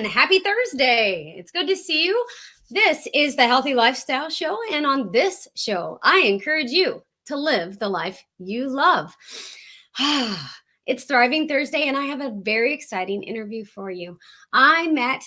And happy Thursday. It's good to see you. This is the Healthy Lifestyle Show. And on this show, I encourage you to live the life you love. It's Thriving Thursday, and I have a very exciting interview for you. I met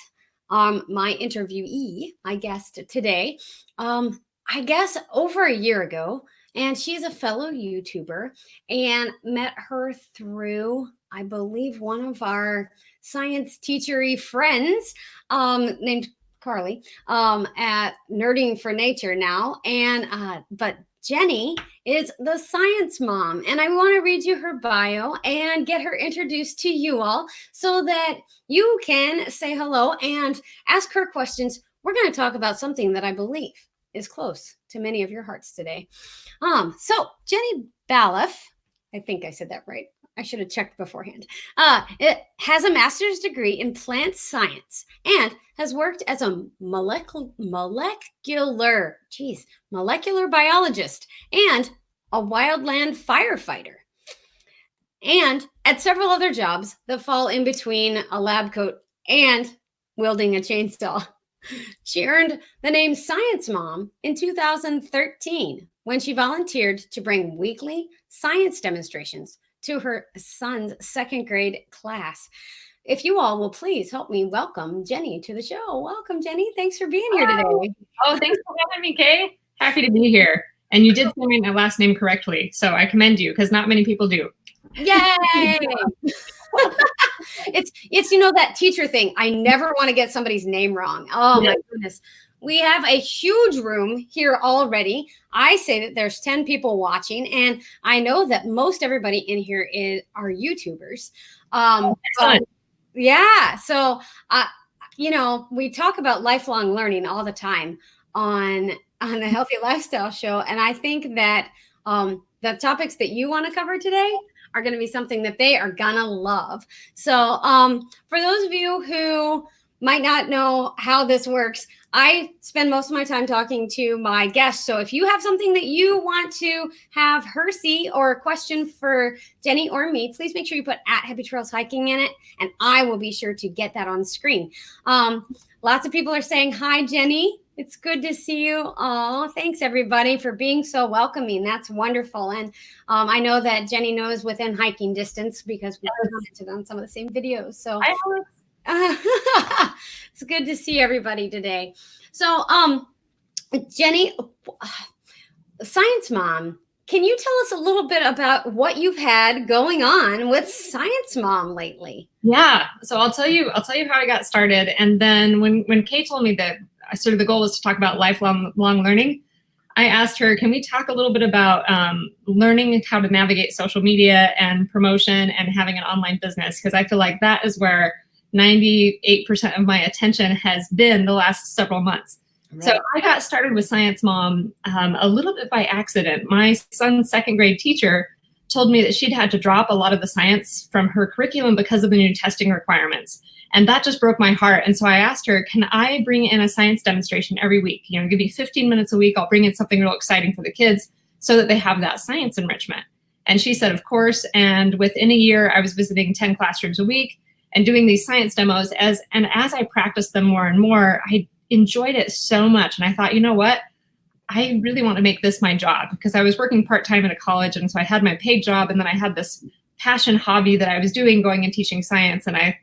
my interviewee, my guest today, I guess over a year ago. And she's a fellow YouTuber, and met her through, I believe, one of our science teachery friends named Carly at Nerding for Nature now. But Jenny is the science mom, and I want to read you her bio and get her introduced to you all so that you can say hello and ask her questions. We're going to talk about something that I believe is close to many of your hearts today. So Jenny Balliff, I think I said that right. I should have checked beforehand. It has a master's degree in plant science and has worked as a molecular biologist and a wildland firefighter, and at several other jobs that fall in between a lab coat and wielding a chainsaw. She earned the name Science Mom in 2013 when she volunteered to bring weekly science demonstrations to her son's second grade class. If you all will please help me welcome Jenny to the show. Welcome, Jenny. Thanks for being here today. Oh, thanks for having me, Kay. Happy to be here. And you did say my last name correctly, so I commend you because not many people do. Yay! It's that teacher thing. I never want to get somebody's name wrong. Oh my goodness. We have a huge room here already. I say that there's 10 people watching, and I know that most everybody in here are YouTubers. So we talk about lifelong learning all the time on the Healthy Lifestyle Show, and I think that the topics that you want to cover today are going to be something that they are going to love. So for those of you who might not know how this works, I spend most of my time talking to my guests. So if you have something that you want to have her see or a question for Jenny or me, please make sure you put @HappyTrailsHiking in it, and I will be sure to get that on screen. Lots of people are saying, hi, Jenny. It's good to see you. Oh, thanks everybody for being so welcoming. That's wonderful. And I know that Jenny knows within hiking distance because we commented on some of the same videos. So it's good to see everybody today. So Jenny, Science Mom, can you tell us a little bit about what you've had going on with Science Mom lately? Yeah. So I'll tell you how I got started. And then when Kay told me that sort of the goal was to talk about lifelong learning, I asked her, can we talk a little bit about learning how to navigate social media and promotion and having an online business? Because I feel like that is where 98% of my attention has been the last several months. Right. So I got started with Science Mom a little bit by accident. My son's second grade teacher told me that she'd had to drop a lot of the science from her curriculum because of the new testing requirements. And that just broke my heart. And so I asked her, can I bring in a science demonstration every week? Give me 15 minutes a week. I'll bring in something real exciting for the kids so that they have that science enrichment. And she said, of course. And within a year, I was visiting 10 classrooms a week and doing these science demos. As I practiced them more and more, I enjoyed it so much. And I thought, you know what? I really want to make this my job, because I was working part-time at a college. And so I had my paid job, and then I had this passion hobby that I was doing, going and teaching science. And I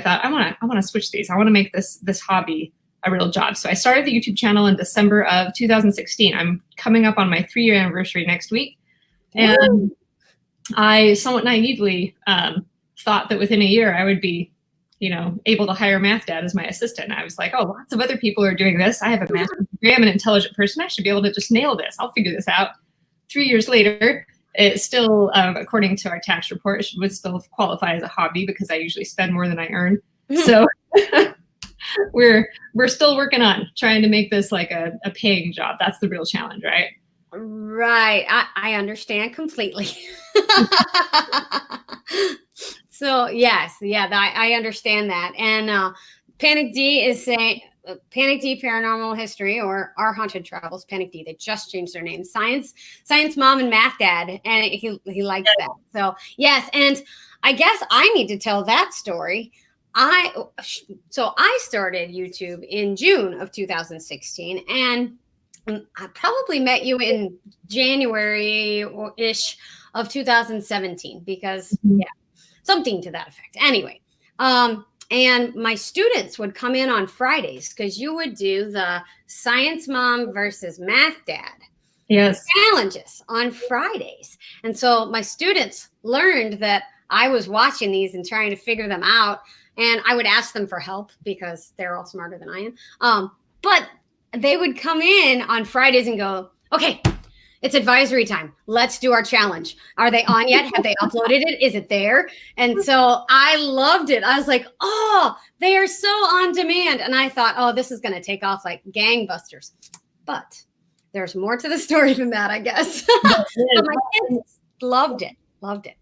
thought, I want to switch these. I want to make this hobby a real job. So I started the YouTube channel in December of 2016. I'm coming up on my 3-year anniversary next week. And I somewhat naively thought that within a year I would be, able to hire Math Dad as my assistant. I was like, oh, lots of other people are doing this. I have a master's degree. I'm an intelligent person. I should be able to just nail this. I'll figure this out. 3 years later, it still, according to our tax report, it would still qualify as a hobby because I usually spend more than I earn. So we're still working on trying to make this like a paying job. That's the real challenge, right? Right. I understand completely. So yes, I understand that. And Panic D is saying, Panic D Paranormal History, or Our Haunted Travels, Panic D, they just changed their name. Science Mom and Math Dad, and he likes that. So yes, and I guess I need to tell that story. I started YouTube in June of 2016, and I probably met you in January-ish of 2017, because yeah, something to that effect. Anyway, and my students would come in on Fridays, because you would do the science mom versus math dad challenges on Fridays. And so my students learned that I was watching these and trying to figure them out. And I would ask them for help, because they're all smarter than I am. But they would come in on Fridays and go, okay, it's advisory time. Let's do our challenge. Are they on yet? Have they uploaded it? Is it there? And so I loved it. I was like, oh, they are so on demand. And I thought, oh, this is going to take off like gangbusters. But there's more to the story than that, I guess. But my kids loved it. Loved it.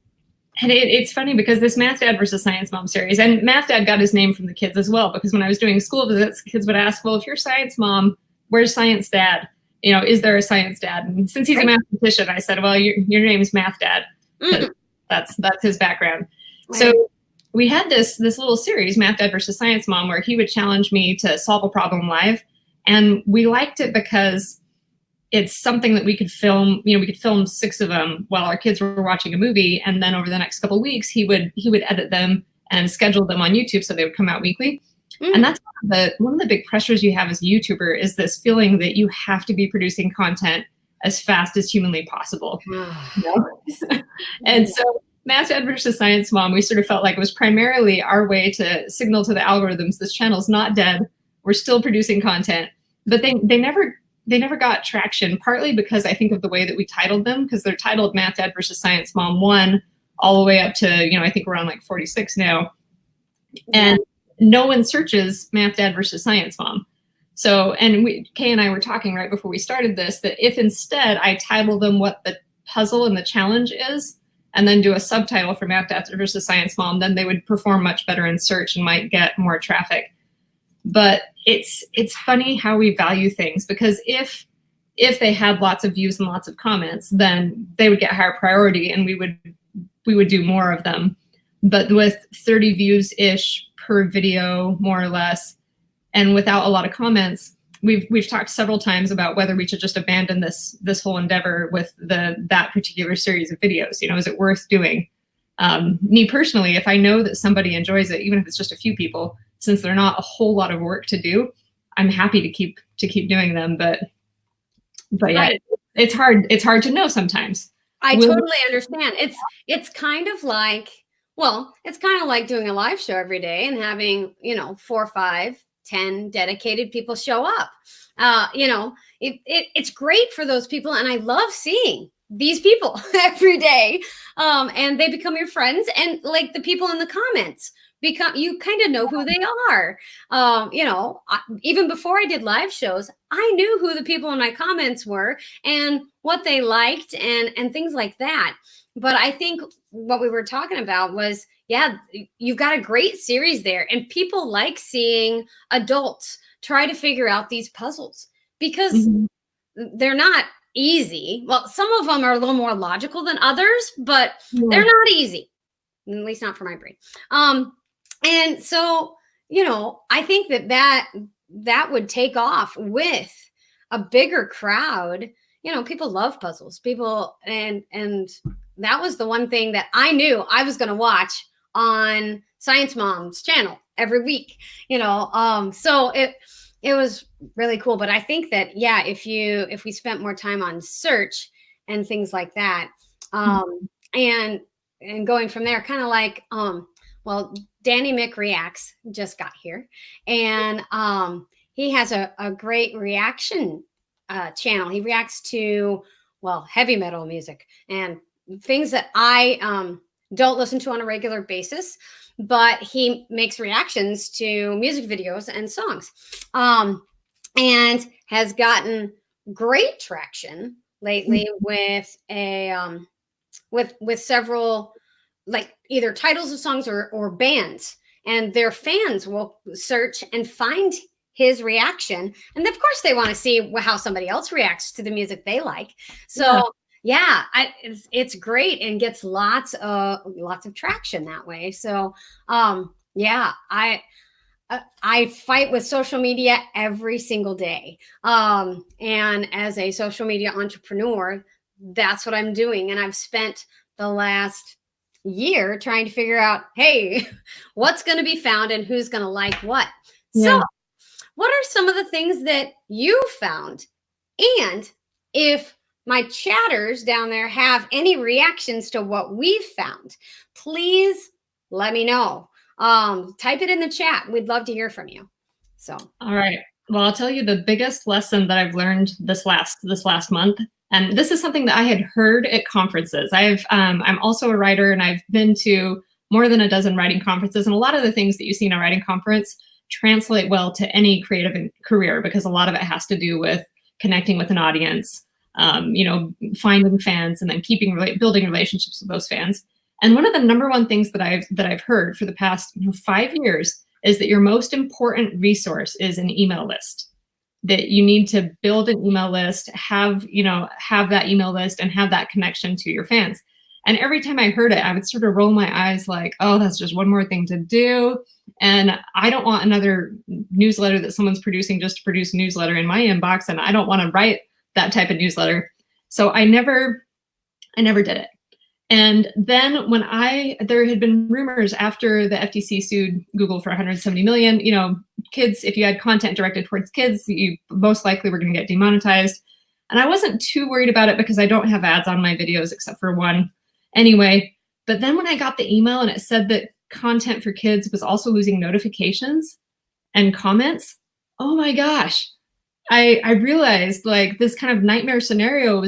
And it's funny, because this Math Dad versus Science Mom series, and Math Dad got his name from the kids as well, because when I was doing school visits, kids would ask, well, if you're Science Mom, where's Science Dad? You know, is there a Science Dad? And since he's a mathematician, I said, well, your name is Math Dad. That's his background. Right. So we had this little series, Math Dad versus Science Mom, where he would challenge me to solve a problem live. And we liked it because it's something that we could film. You know, we could film 6 of them while our kids were watching a movie, and then over the next couple of weeks, he would edit them and schedule them on YouTube so they would come out weekly. And that's one of the big pressures you have as a YouTuber, is this feeling that you have to be producing content as fast as humanly possible. And so Math Dad versus Science Mom, we sort of felt like it was primarily our way to signal to the algorithms, this channel's not dead. We're still producing content. But they never got traction, partly because I think of the way that we titled them, because they're titled Math Dad versus Science Mom 1 all the way up to, you know, I think we're on like 46 now. And no one searches Math Dad versus Science Mom. So, and Kay and I were talking right before we started this, that if instead I title them what the puzzle and the challenge is, and then do a subtitle for Math Dad versus Science Mom, then they would perform much better in search and might get more traffic. But it's funny how we value things, because if they had lots of views and lots of comments, then they would get higher priority, and we would do more of them. But with 30 views-ish per video, more or less, and without a lot of comments, we've talked several times about whether we should just abandon this whole endeavor with that particular series of videos. You know, is it worth doing? Me personally, if I know that somebody enjoys it, even if it's just a few people, since they're not a whole lot of work to do, I'm happy to keep doing them. But yeah, it's hard to know sometimes. I totally understand. It's kind of like, well, it's kind of like doing a live show every day and having, 4, 5, 10 dedicated people show up. It's great for those people. And I love seeing these people every day. And they become your friends, and like the people in the comments, you kind of know who they are. Even before I did live shows, I knew who the people in my comments were and what they liked and things like that. But I think what we were talking about was, you've got a great series there, and people like seeing adults try to figure out these puzzles, because they're not easy. Well, some of them are a little more logical than others, but they're not easy, at least not for my brain. And so, I think that would take off with a bigger crowd. People love puzzles. And that was the one thing that I knew I was going to watch on Science Mom's channel every week, so it was really cool. But I think that, if we spent more time on search and things like that, and going from there, kind of like, Danny Mick Reacts just got here, and he has a great reaction channel. He reacts to, heavy metal music and things that I don't listen to on a regular basis, but he makes reactions to music videos and songs, and has gotten great traction lately with with several, like, either titles of songs or bands, and their fans will search and find his reaction, and of course they want to see how somebody else reacts to the music they like. So it's great and gets lots of traction that way. So Yeah, I fight with social media every single day. And as a social media entrepreneur, that's what I'm doing. And I've spent the last year trying to figure out, hey, what's going to be found and who's going to like what. So, Yeah. what are some of the things that you found? And if my chatters down there have any reactions to what we've found, please let me know. Type it in the chat. We'd love to hear from you. So, All right. Well, I'll tell you the biggest lesson that I've learned this last month, and this is something that I had heard at conferences. I'm also a writer, and I've been to more than a dozen writing conferences, and a lot of the things that you see in a writing conference translate well to any creative career, because a lot of it has to do with connecting with an audience, finding fans, and then building relationships with those fans. And one of the number one things that I've heard for the past 5 years is that your most important resource is an email list. That you need to build an email list, have that email list, and have that connection to your fans. And every time I heard it, I would sort of roll my eyes like, oh, that's just one more thing to do. And I don't want another newsletter that someone's producing just to produce a newsletter in my inbox. And I don't want to write that type of newsletter. So I never did it. And then when there had been rumors after the FTC sued Google for 170 million, kids, if you had content directed towards kids, you most likely were going to get demonetized. And I wasn't too worried about it because I don't have ads on my videos except for one anyway. But then when I got the email and it said that content for kids was also losing notifications and comments, oh my gosh, I realized like this kind of nightmare scenario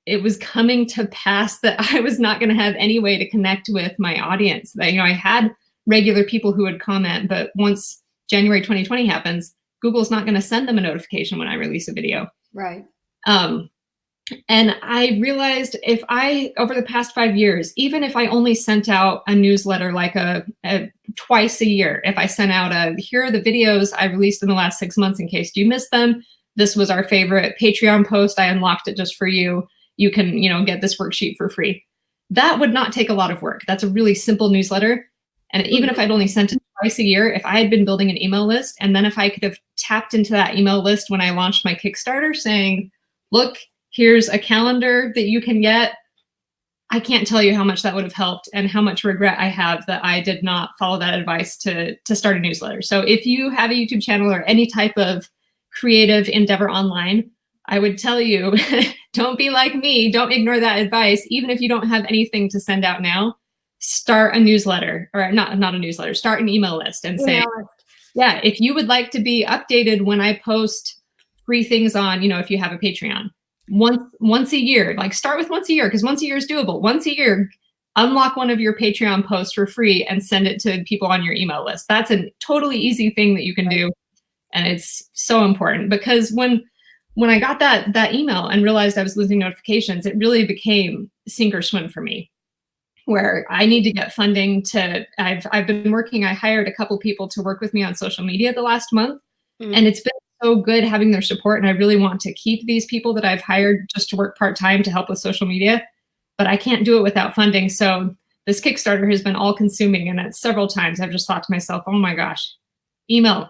it was coming to pass, that I was not going to have any way to connect with my audience. That, I had regular people who would comment, but once January 2020 happens, Google's not going to send them a notification when I release a video. right. And I realized over the past 5 years, even if I only sent out a newsletter like a twice a year, if I sent out here are the videos I released in the last 6 months in case you missed them. This was our favorite Patreon post. I unlocked it just for you. You can, get this worksheet for free. That would not take a lot of work. That's a really simple newsletter. And even if I'd only sent it twice a year, if I had been building an email list, and then if I could have tapped into that email list when I launched my Kickstarter saying, look, here's a calendar that you can get, I can't tell you how much that would have helped and how much regret I have that I did not follow that advice to start a newsletter. So if you have a YouTube channel or any type of creative endeavor online, I would tell you, don't be like me. Don't ignore that advice. Even if you don't have anything to send out now, start a newsletter, or not a newsletter, start an email list and say, yeah, if you would like to be updated when I post free things on, if you have a Patreon, once a year, like start with once a year, because once a year is doable. Once a year, unlock one of your Patreon posts for free and send it to people on your email list. That's a totally easy thing that you can do. And it's so important, because when I got that email and realized I was losing notifications, it really became sink or swim for me, where I need to get funding I've been working, I hired a couple people to work with me on social media the last month. And it's been so good having their support. And I really want to keep these people that I've hired just to work part-time to help with social media, but I can't do it without funding. So this Kickstarter has been all consuming. And at several times I've just thought to myself, oh my gosh, email,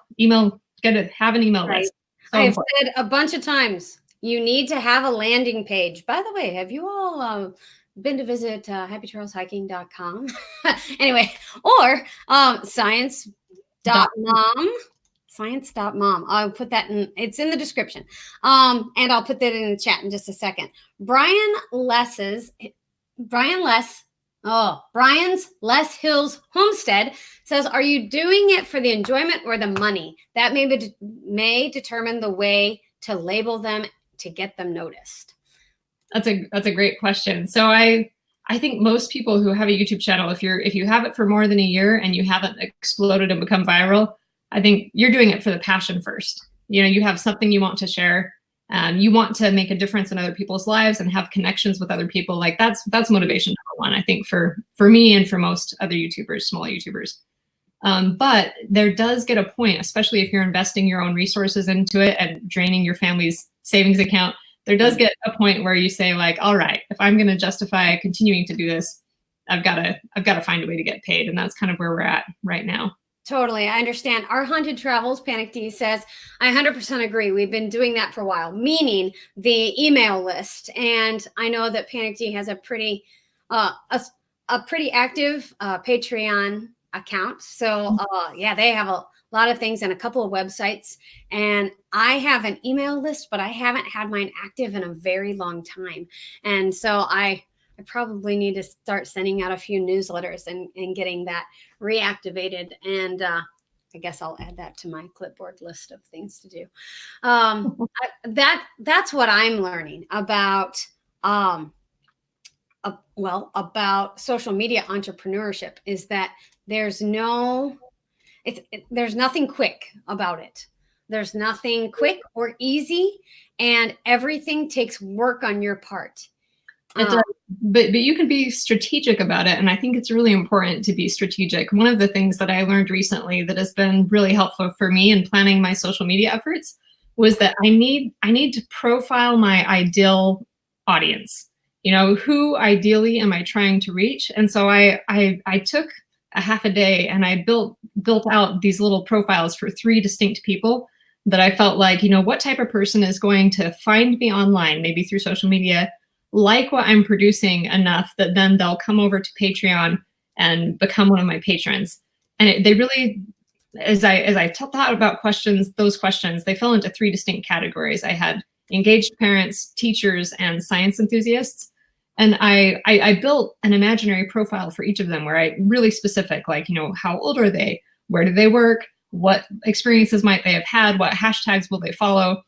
have an email list. So I've said a bunch of times, you need to have a landing page. By the way, have you all been to visit happytrailshiking.com? Anyway, or science.mom. Science.mom. I'll put that it's in the description. And I'll put that in the chat in just a second. Brian's Les Hills Homestead says, are you doing it for the enjoyment or the money? That may determine the way to label them to get them noticed. That's a great question. So I think most people who have a YouTube channel, if you have it for more than a year and you haven't exploded and become viral, I think you're doing it for the passion first. You have something you want to share. You want to make a difference in other people's lives and have connections with other people. Like that's motivation number one, I think, for me and for most other YouTubers, small YouTubers. But there does get a point, especially if you're investing your own resources into it and draining your family's savings account, there does get a point where you say like, all right, if I'm going to justify continuing to do this, I've got to find a way to get paid. And that's kind of where we're at right now. Totally. I understand. Our Haunted Travels, Panic D says, I 100% agree. We've been doing that for a while, meaning the email list. And I know that Panic D has a pretty, a pretty active Patreon account. So yeah, they have a lot of things and a couple of websites. And I have an email list, but I haven't had mine active in a very long time. And so I probably need to start sending out a few newsletters and getting that reactivated. And I guess I'll add that to my clipboard list of things to do. That's what I'm learning about, about social media entrepreneurship, is that there's nothing quick about it. There's nothing quick or easy, and everything takes work on your part. It does, but you can be strategic about it, and I think it's really important to be strategic. One of the things that I learned recently that has been really helpful for me in planning my social media efforts was that I need to profile my ideal audience. You know, who ideally am I trying to reach? And so I took a half a day and I built out these little profiles for 3 distinct people that I felt like, you know, what type of person is going to find me online, maybe through social media, like what I'm producing enough that then they'll come over to Patreon and become one of my patrons. And they really, as I thought about those questions, they fell into 3 distinct categories. I had engaged parents, teachers, and science enthusiasts. And I built an imaginary profile for each of them where I really specific, like, you know, how old are they? Where do they work? What experiences might they have had? What hashtags will they follow?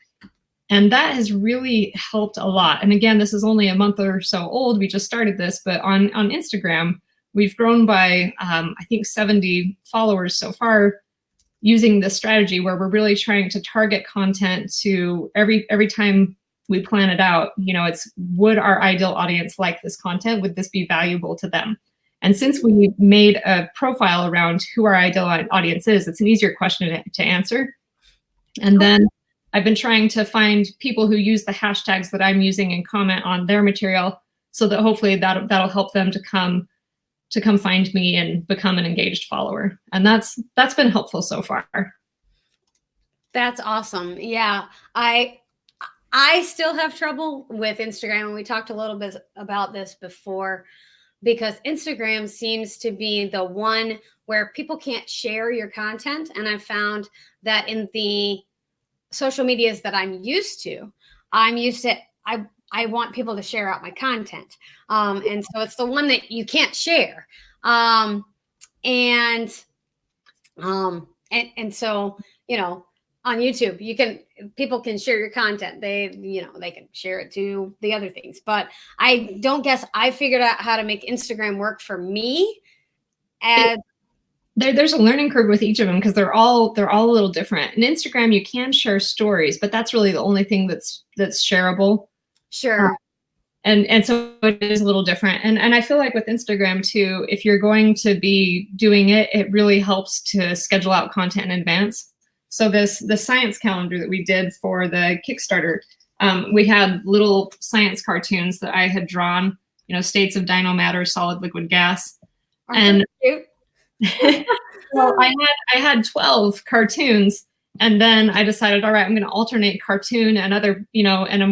And that has really helped a lot. And again, this is only a month or so old. We just started this, but on Instagram, we've grown by, I think, 70 followers so far using this strategy where we're really trying to target content to every time we plan it out. You know, it's, would our ideal audience like this content? Would this be valuable to them? And since we made a profile around who our ideal audience is, it's an easier question to answer. And then I've been trying to find people who use the hashtags that I'm using and comment on their material, so that hopefully that'll help them to come find me and become an engaged follower. And that's been helpful so far. That's awesome. Yeah, I still have trouble with Instagram, and we talked a little bit about this before, because Instagram seems to be the one where people can't share your content. And I've found that in the social medias that I want people to share out my content. And so it's the one that you can't share. And so, you know, on YouTube, people can share your content. They can share it to the other things, but I don't guess I figured out how to make Instagram work for me. And there's a learning curve with each of them, because they're all a little different. In Instagram, you can share stories, but that's really the only thing that's shareable. Sure. And so it is a little different. And I feel like with Instagram too, if you're going to be doing it, it really helps to schedule out content in advance. So the science calendar that we did for the Kickstarter, we had little science cartoons that I had drawn, you know, states of dino matter, solid, liquid, gas. And well, I had 12 cartoons, and then I decided, all right, I'm going to alternate cartoon and other, you know, and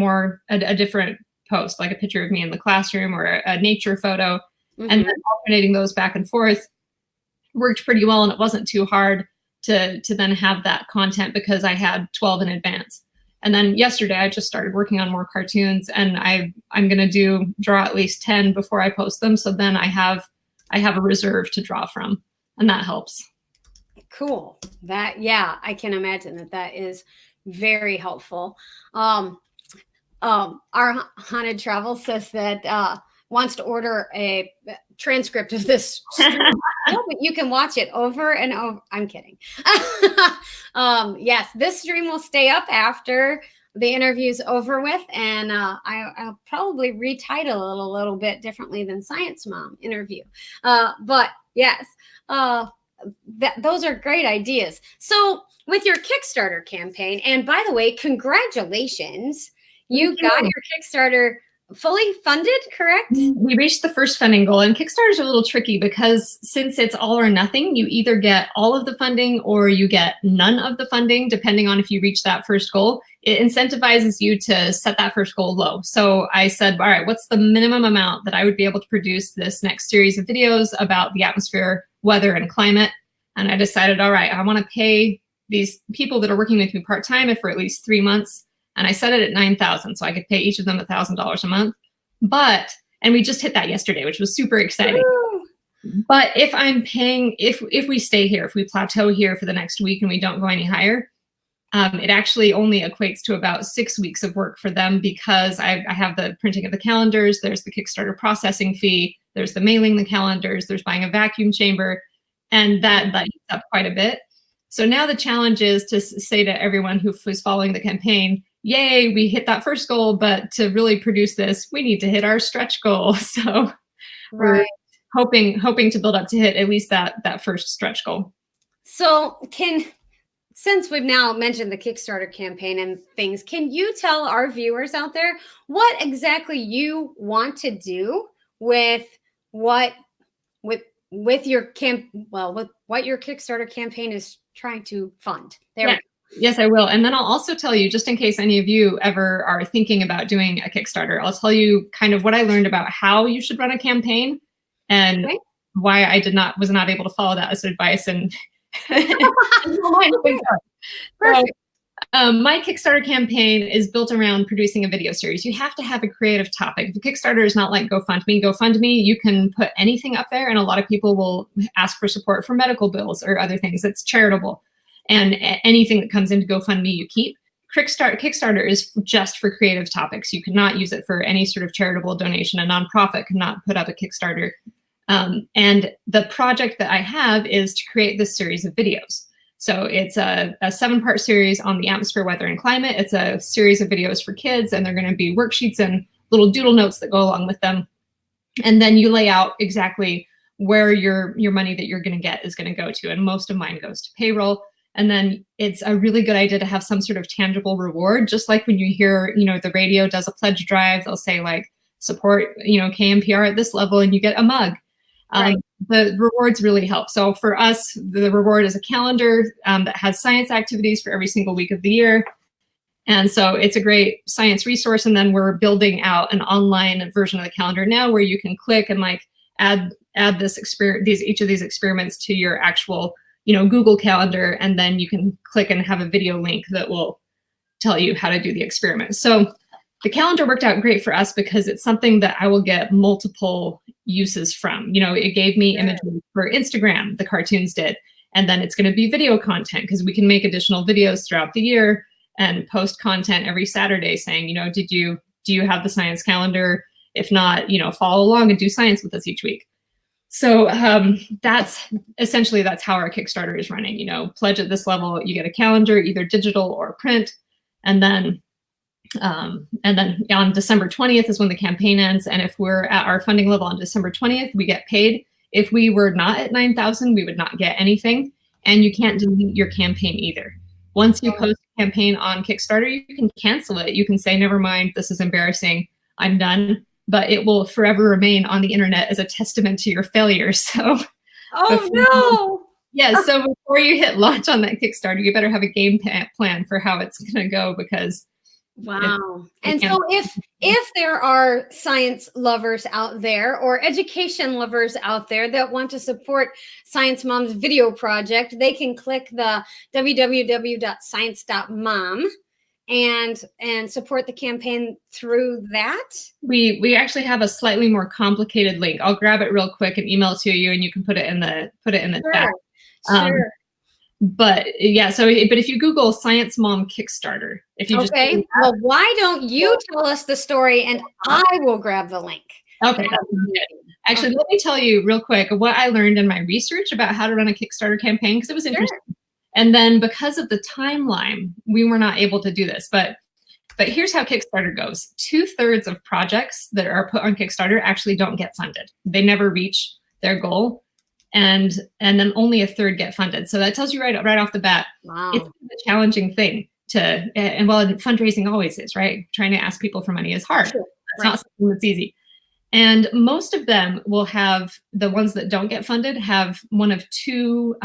a different post, like a picture of me in the classroom or a nature photo, and then alternating those back and forth worked pretty well, and it wasn't too hard to then have that content because I had 12 in advance. And then yesterday I just started working on more cartoons, and I'm going to draw at least 10 before I post them, so then I have a reserve to draw from. And that helps. Cool. Yeah, I can imagine that is very helpful. Our Haunted Travel says that wants to order a transcript of this stream. No, but you can watch it over and over. I'm kidding. Yes, this stream will stay up after the interview's over with, and I'll probably retitle it a little bit differently than Science Mom interview. But yes, those are great ideas. So with your Kickstarter campaign, and by the way, congratulations, you got your Kickstarter fully funded, correct? We reached the first funding goal, and Kickstarter is a little tricky because since it's all or nothing, you either get all of the funding or you get none of the funding, depending on if you reach that first goal. It incentivizes you to set that first goal low. So I said, all right, what's the minimum amount that I would be able to produce this next series of videos about the atmosphere, weather, and climate? And I decided, all right, I want to pay these people that are working with me part-time for at least 3 months. And I set it at $9,000, so I could pay each of them $1,000 a month. And we just hit that yesterday, which was super exciting. Woo! But if I'm paying, if we stay here, if we plateau here for the next week and we don't go any higher, it actually only equates to about 6 weeks of work for them, because I have the printing of the calendars, there's the Kickstarter processing fee, there's the mailing the calendars, there's buying a vacuum chamber, and that eats up quite a bit. So now the challenge is to say to everyone who's following the campaign, yay, we hit that first goal, but to really produce this, we need to hit our stretch goal. So we're hoping to build up to hit at least that first stretch goal. So since we've now mentioned the Kickstarter campaign and things, can you tell our viewers out there what exactly you want to do with what your Kickstarter campaign is trying to fund? Yes, I will. And then I'll also tell you, just in case any of you ever are thinking about doing a Kickstarter, I'll tell you kind of what I learned about how you should run a campaign and why I was not able to follow that as advice. And Perfect. My Kickstarter campaign is built around producing a video series. You have to have a creative topic. The Kickstarter is not like GoFundMe. GoFundMe, you can put anything up there, and a lot of people will ask for support for medical bills or other things. It's charitable. And anything that comes into GoFundMe, you keep. Kickstarter is just for creative topics. You cannot use it for any sort of charitable donation. A nonprofit cannot put up a Kickstarter. And the project that I have is to create this series of videos. So it's a 7-part series on the atmosphere, weather, and climate. It's a series of videos for kids, and they're going to be worksheets and little doodle notes that go along with them. And then you lay out exactly where your money that you're going to get is going to go to. And most of mine goes to payroll. And then it's a really good idea to have some sort of tangible reward, just like when you hear, the radio does a pledge drive, they'll say like, support, KMPR at this level, and you get a mug. The rewards really help. So for us, the reward is a calendar that has science activities for every single week of the year. And so it's a great science resource. And then we're building out an online version of the calendar now where you can click and like add each of these experiments to your actual Google Calendar, and then you can click and have a video link that will tell you how to do the experiment. So the calendar worked out great for us because it's something that I will get multiple uses from. It gave me images for Instagram, the cartoons did, and then it's going to be video content because we can make additional videos throughout the year and post content every Saturday saying, do you have the science calendar? If not, follow along and do science with us each week. So that's how our Kickstarter is running. Pledge at this level, you get a calendar, either digital or print, and then on December 20th is when the campaign ends. And if we're at our funding level on December 20th, we get paid. If we were not at 9,000, we would not get anything. And you can't delete your campaign either. Once you post a campaign on Kickstarter, you can cancel it. You can say, never mind, this is embarrassing, I'm done. But it will forever remain on the internet as a testament to your failure. So, no. So before you hit launch on that Kickstarter, you better have a game plan for how it's going to go, because wow. And so if there are science lovers out there or education lovers out there that want to support Science Mom's video project, they can click the www.science.mom and support the campaign through that. We actually have a slightly more complicated link. I'll grab it real quick and email it to you, and you can put it in the chat. Sure. But if you Google Science Mom Kickstarter, well, why don't you tell us the story and I will grab the link. Okay. Actually, let me tell you real quick what I learned in my research about how to run a Kickstarter campaign, because it was interesting. Sure. And then because of the timeline, we were not able to do this. But here's how Kickstarter goes. 2/3 of projects that are put on Kickstarter actually don't get funded. They never reach their goal. And then only 1/3 get funded. So that tells you right off the bat, it's a challenging thing and fundraising always is, right? Trying to ask people for money is hard. Sure. It's not something that's easy. And most of them will have, the ones that don't get funded have one of two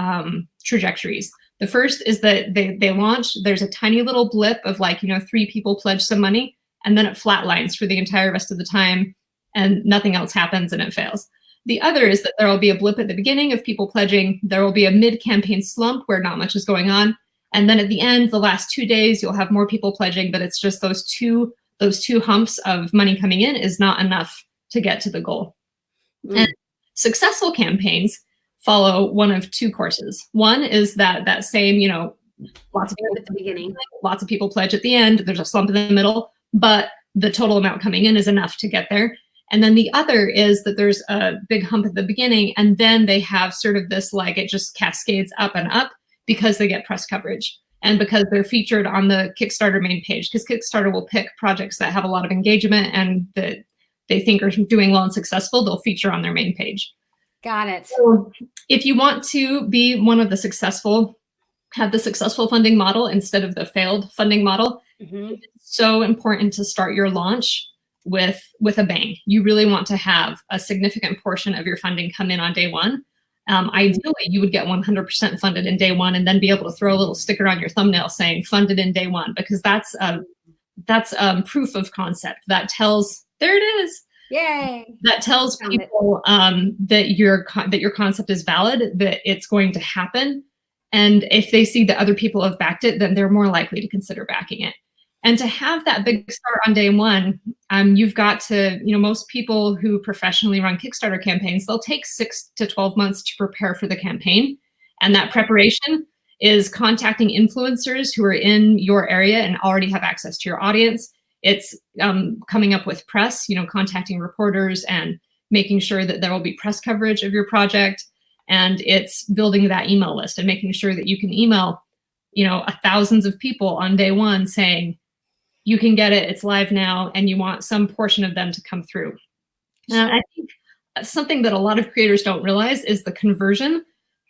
trajectories. The first is that they launch, there's a tiny little blip of like, 3 people pledge some money, and then it flatlines for the entire rest of the time and nothing else happens and it fails. The other is that there will be a blip at the beginning of people pledging, there will be a mid-campaign slump where not much is going on, and then at the end, the last 2 days, you'll have more people pledging, but it's just those two humps of money coming in is not enough to get to the goal. And successful campaigns follow one of two courses. One is that same, lots of people at the beginning, lots of people pledge at the end, there's a slump in the middle, but the total amount coming in is enough to get there. And then the other is that there's a big hump at the beginning, and then they have sort of this, like, it just cascades up and up because they get press coverage and because they're featured on the Kickstarter main page, because Kickstarter will pick projects that have a lot of engagement and that they think are doing well and successful, they'll feature on their main page. Got it. So if you want to be one of the successful, have the successful funding model instead of the failed funding model, it's so important to start your launch with a bang. You really want to have a significant portion of your funding come in on day one. Ideally, you would get 100% funded in day one and then be able to throw a little sticker on your thumbnail saying funded in day one, because that's proof of concept. That tells, there it is. Yay. That tells people that your concept is valid, that it's going to happen. And if they see that other people have backed it, then they're more likely to consider backing it. And to have that big start on day one, you've got to, most people who professionally run Kickstarter campaigns, they'll take 6 to 12 months to prepare for the campaign. And that preparation is contacting influencers who are in your area and already have access to your audience. It's coming up with press, contacting reporters and making sure that there will be press coverage of your project. And it's building that email list and making sure that you can email, thousands of people on day one saying, you can get it, it's live now, and you want some portion of them to come through. I think something that a lot of creators don't realize is the conversion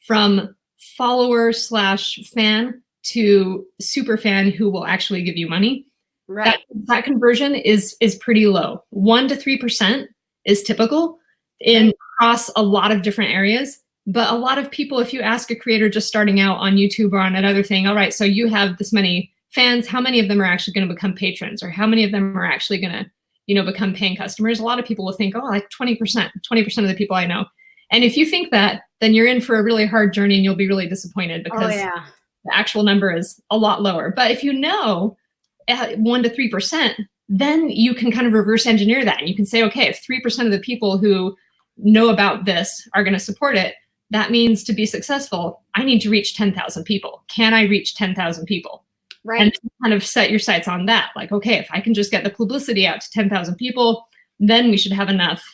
from follower/fan to super fan who will actually give you money. Right. That conversion is pretty low. 1 to 3% is typical across a lot of different areas. But a lot of people, if you ask a creator just starting out on YouTube or on another thing, all right, so you have this many fans, how many of them are actually going to become patrons, or how many of them are actually going to, become paying customers? A lot of people will think, like 20% of the people I know. And if you think that, then you're in for a really hard journey and you'll be really disappointed because the actual number is a lot lower. But if you know 1 to 3%, then you can kind of reverse engineer that. And you can say, okay, if 3% of the people who know about this are going to support it, that means to be successful, I need to reach 10,000 people. Can I reach 10,000 people? Right. And kind of set your sights on that. Like, okay, if I can just get the publicity out to 10,000 people, then we should have enough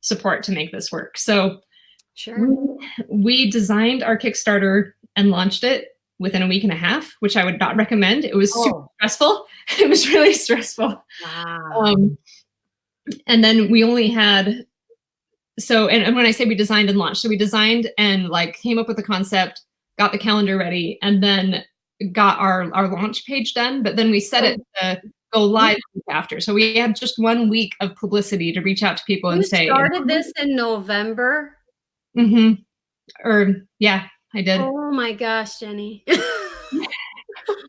support to make this work. So we designed our Kickstarter and launched it within a week and a half, which I would not recommend. It was super stressful. It was really stressful. Wow. And then we only had, and when I say we designed and launched, so we designed and came up with the concept, got the calendar ready, and then got our launch page done, but then we set it to go live after. So we had just 1 week of publicity to reach out to people and say. You started this in November? Yeah, I did. Oh my gosh, Jenny.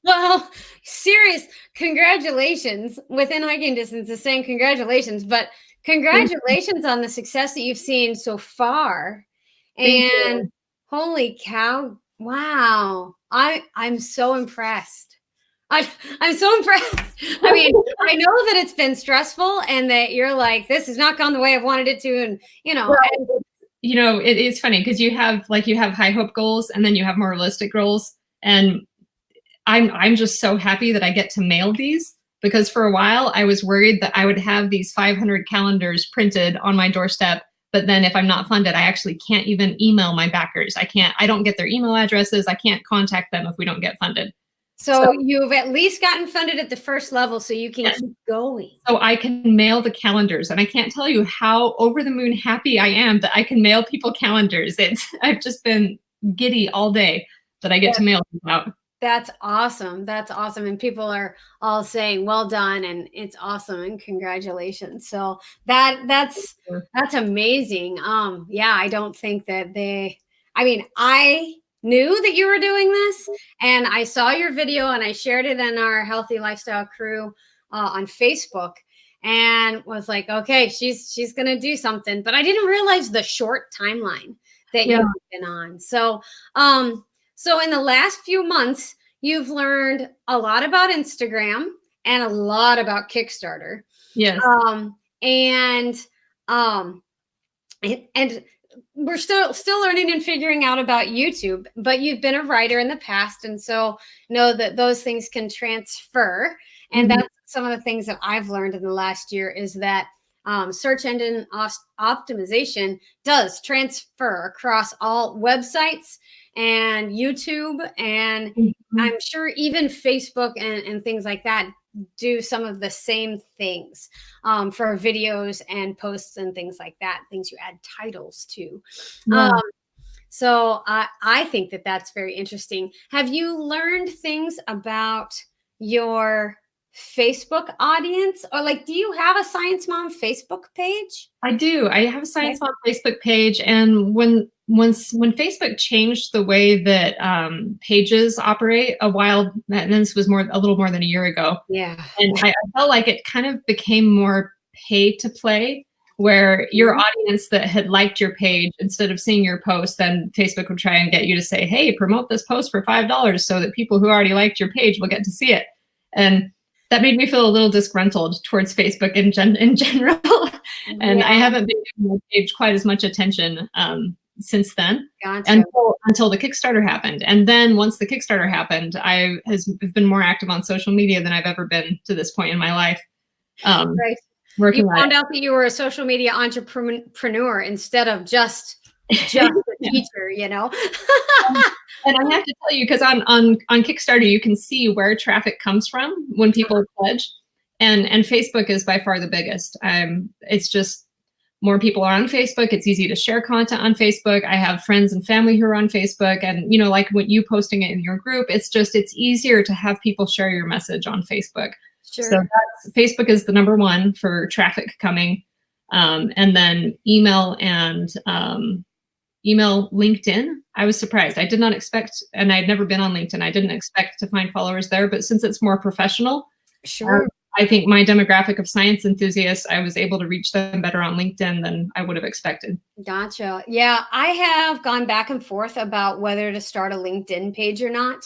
Well, serious congratulations. Within hiking distance is saying congratulations, but congratulations on the success that you've seen so far. And holy cow. Wow. I'm so impressed. I'm so impressed. I mean, I know that it's been stressful and that you're like, this has not gone the way I've wanted it to. And, it is funny because you have high hope goals and then you have more realistic goals. And I'm just so happy that I get to mail these, because for a while I was worried that I would have these 500 calendars printed on my doorstep. But then if I'm not funded, I actually can't even email my backers. I don't get their email addresses. I can't contact them if we don't get funded. So you've at least gotten funded at the first level so you can keep going. So I can mail the calendars, and I can't tell you how over the moon happy I am that I can mail people calendars. I've just been giddy all day that I get to mail them out. That's awesome. That's awesome. And people are all saying, well done, and it's awesome and congratulations. So that's amazing. Yeah, I don't think that I mean, I knew that you were doing this, and I saw your video and I shared it in our Healthy Lifestyle Crew on Facebook, and was like, okay, she's gonna do something. But I didn't realize the short timeline that Yeah. you've been on. So in the last few months, you've learned a lot about Instagram and a lot about Kickstarter. Yes. Um, and um, and we're still learning and figuring out about YouTube. But you've been a writer in the past, and so know that those things can transfer. And Mhm. that's some of the things that I've learned in the last year is that search engine optimization does transfer across all websites and YouTube, and Mhm. I'm sure even Facebook and things like that do some of the same things for videos and posts and things like that, things you add titles to. Yeah. Um, so I think that that's very interesting. Have you learned things about your Facebook audience, or like, do you have a Science Mom Facebook page? I do. I have a Okay. Science Mom Facebook page, and when Facebook changed the way that pages operate a while, and this was a little more than a year ago, Yeah. and I felt like it kind of became more pay to play, where your audience that had liked your page, instead of seeing your post, then Facebook would try and get you to say, "Hey, promote this post for $5 so that people who already liked your page will get to see it." And that made me feel a little disgruntled towards Facebook in general. And I Yeah. haven't been giving my page quite as much attention since then, Gotcha. until the Kickstarter happened. And then once the Kickstarter happened, I've been more active on social media than I've ever been to this point in my life. Right. You Working on found it. out that you were a social media entrepreneur instead of just a teacher, you know? And I have to tell you, because on Kickstarter, you can see where traffic comes from when people pledge, and Facebook is by far the biggest. It's just more people are on Facebook. It's easy to share content on Facebook. I have friends and family who are on Facebook, and like when you posting it in your group, it's easier to have people share your message on Facebook. Sure. So Facebook is the number one for traffic coming, and then email and LinkedIn. I was surprised. I did not expect, and I'd never been on LinkedIn. I didn't expect to find followers there, but since it's more professional, Sure. I think my demographic of science enthusiasts, I was able to reach them better on LinkedIn than I would have expected. Gotcha. Yeah, I have gone back and forth about whether to start a LinkedIn page or not.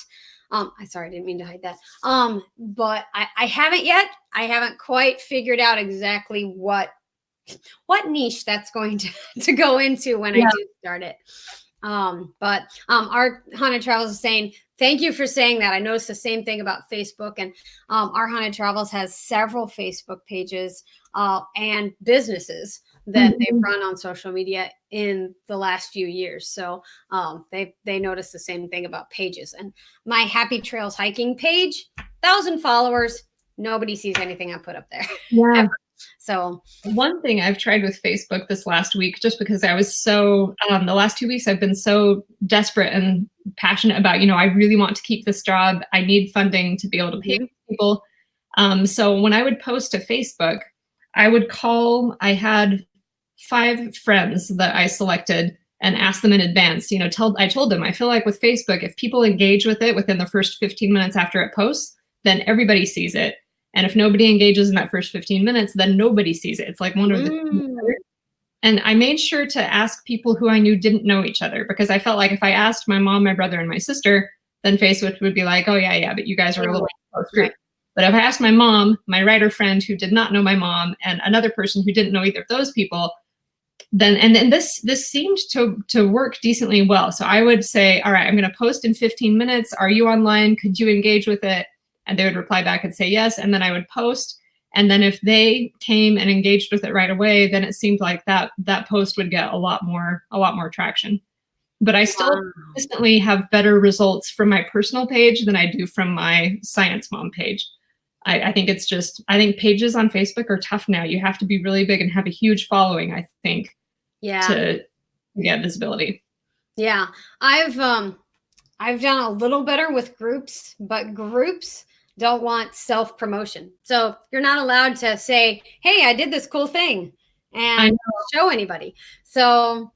I sorry, I didn't mean to hide that. But I haven't yet. I haven't quite figured out exactly what niche that's going to go into when I do start it. But our Haunted Travels is saying, thank you for saying that. I noticed the same thing about Facebook, and our Haunted Travels has several Facebook pages and businesses that they've run on social media in the last few years. So they noticed the same thing about pages. And my Happy Trails hiking page, 1,000 followers. Nobody sees anything I put up there. Yeah. So one thing I've tried with Facebook this last week, just because I was so, the last 2 weeks, I've been so desperate and passionate about, I really want to keep this job. I need funding to be able to pay people. So when I would post to Facebook, I had 5 friends that I selected and asked them in advance, I told them, I feel like with Facebook, if people engage with it within the first 15 minutes after it posts, then everybody sees it. And if nobody engages in that first 15 minutes, then nobody sees it. It's like one of the. And I made sure to ask people who I knew didn't know each other, because I felt like if I asked my mom, my brother, and my sister, then Facebook would be like, oh, yeah, but you guys are a little close group. But if I asked my mom, my writer friend who did not know my mom, and another person who didn't know either of those people, then this seemed to work decently well. So I would say, all right, I'm going to post in 15 minutes. Are you online? Could you engage with it? And they would reply back and say yes. And then I would post. And then if they came and engaged with it right away, then it seemed like that post would get a lot more traction. But I still consistently have better results from my personal page than I do from my Science Mom page. I think I think pages on Facebook are tough now. You have to be really big and have a huge following, I think, to get visibility. Yeah, I've I've done a little better with groups, but groups don't want self-promotion. So you're not allowed to say, hey, I did this cool thing and show anybody. So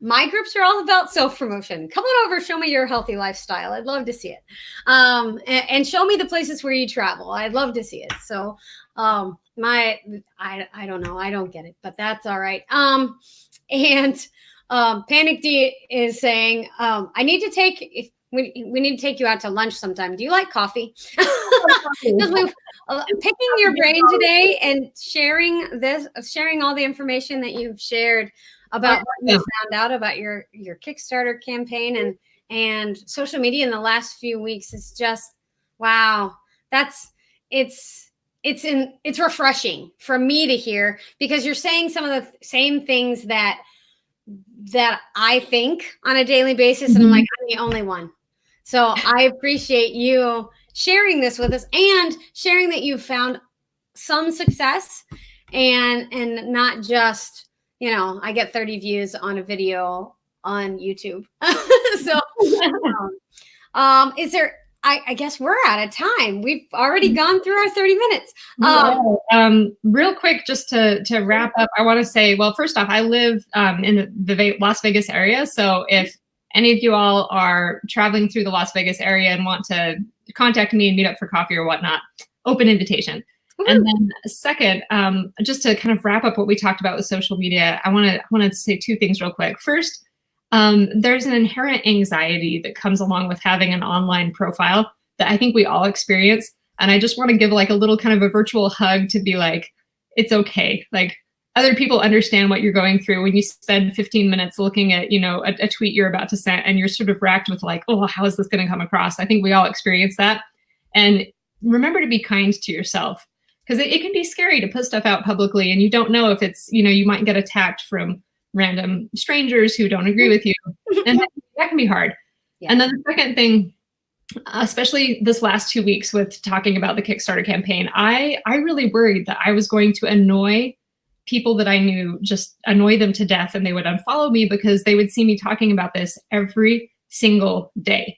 my groups are all about self-promotion. Come on over, show me your healthy lifestyle. I'd love to see it. And show me the places where you travel. I'd love to see it. So I don't know. I don't get it, but that's all right. And Panic D is saying, I need to take, we need to take you out to lunch sometime. Do you like coffee? Because we've picking your brain today and sharing all the information that you've shared about what you found out about your Kickstarter campaign and social media in the last few weeks is just, wow. It's refreshing for me to hear, because you're saying some of the same things that I think on a daily basis. And I'm like, I'm the only one. So I appreciate you sharing this with us and sharing that you found some success and not just, I get 30 views on a video on YouTube. So is there, I guess we're out of time. We've already gone through our 30 minutes. Real quick, just to wrap up, I want to say, well, first off, I live in the Las Vegas area. So if any of you all are traveling through the Las Vegas area and want to contact me and meet up for coffee or whatnot, open invitation. And then second, just to kind of wrap up what we talked about with social media, I want to say two things real quick. First, there's an inherent anxiety that comes along with having an online profile that I think we all experience. And I just want to give like a little kind of a virtual hug to be like, it's okay. Like, other people understand what you're going through when you spend 15 minutes looking at, a tweet you're about to send and you're sort of racked with like, oh, how is this going to come across? I think we all experience that. And remember to be kind to yourself, because it can be scary to put stuff out publicly and you don't know if it's, you might get attacked from random strangers who don't agree with you. And that can be hard. Yeah. And then the second thing, especially this last 2 weeks with talking about the Kickstarter campaign, I really worried that I was going to annoy people that I knew, just annoy them to death, and they would unfollow me because they would see me talking about this every single day.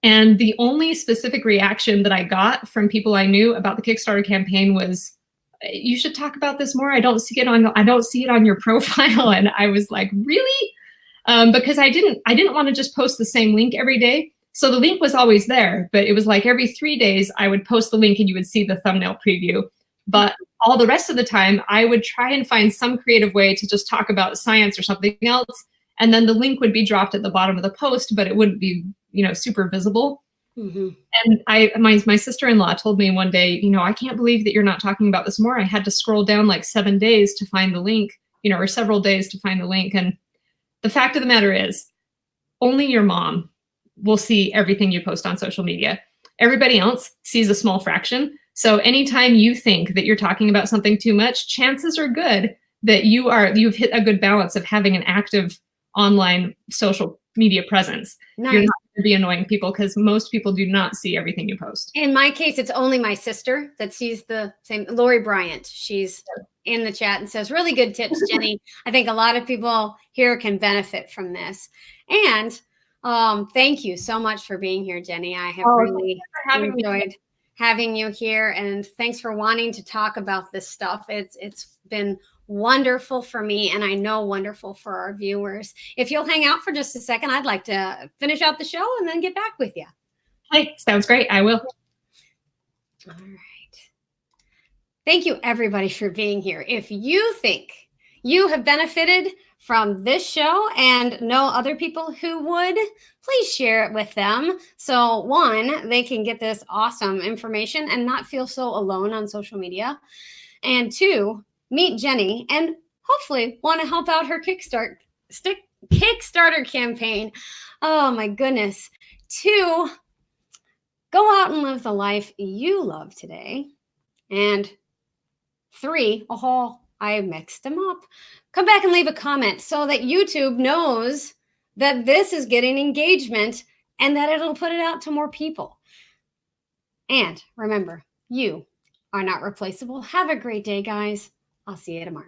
And the only specific reaction that I got from people I knew about the Kickstarter campaign was, you should talk about this more. I don't see it on your profile. And I was like, really? Because I didn't want to just post the same link every day. So the link was always there, but it was like every 3 days I would post the link and you would see the thumbnail preview. But all the rest of the time, I would try and find some creative way to just talk about science or something else. And then the link would be dropped at the bottom of the post, but it wouldn't be, super visible. Mm-hmm. And my sister-in-law told me one day, I can't believe that you're not talking about this more. I had to scroll down like 7 days to find the link, or several days to find the link. And the fact of the matter is, only your mom will see everything you post on social media. Everybody else sees a small fraction. So anytime you think that you're talking about something too much, chances are good that you've hit a good balance of having an active online social media presence. Nice. You're not going to be annoying people because most people do not see everything you post. In my case, it's only my sister that sees the same. Lori Bryant, she's in the chat and says, really good tips, Jenny. I think a lot of people here can benefit from this. And thank you so much for being here, Jenny. I have really enjoyed having you here, and thanks for wanting to talk about this stuff. It's been wonderful for me, and I know wonderful for our viewers. If you'll hang out for just a second, I'd like to finish out the show and then get back with you. Hey, sounds great. I will. All right. Thank you, everybody, for being here. If you think you have benefited from this show and know other people who would, please share it with them. So one, they can get this awesome information and not feel so alone on social media. And two, meet Jenny and hopefully want to help out her Kickstarter campaign. Oh my goodness. Two, go out and live the life you love today. And three, I mixed them up. Come back and leave a comment so that YouTube knows that this is getting engagement and that it'll put it out to more people. And remember, you are not replaceable. Have a great day, guys. I'll see you tomorrow.